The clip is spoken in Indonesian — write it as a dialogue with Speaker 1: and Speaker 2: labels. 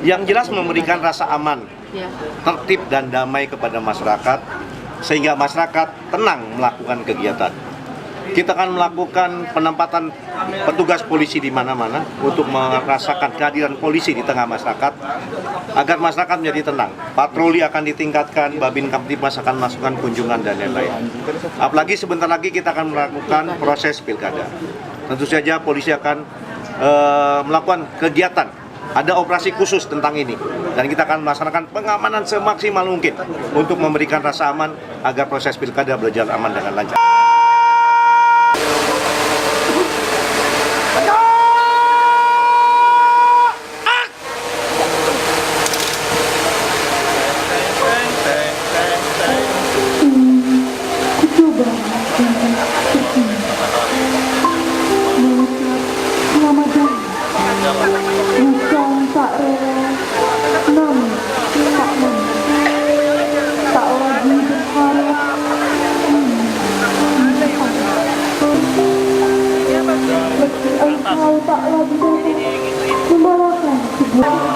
Speaker 1: Yang jelas memberikan rasa aman, tertib dan damai kepada masyarakat, sehingga masyarakat tenang melakukan kegiatan. Kita akan melakukan penempatan petugas polisi di mana-mana untuk merasakan kehadiran polisi di tengah masyarakat, agar masyarakat menjadi tenang. Patroli akan ditingkatkan, Babin Kamtibmas akan masukkan kunjungan dan lain-lain. Apalagi sebentar lagi kita akan melakukan proses pilkada. Tentu saja polisi akan melakukan kegiatan. Ada operasi khusus tentang ini, dan kita akan melaksanakan pengamanan semaksimal mungkin untuk memberikan rasa aman agar proses pilkada berjalan aman dengan lancar.
Speaker 2: Engkau tak lagi membalakan sebuah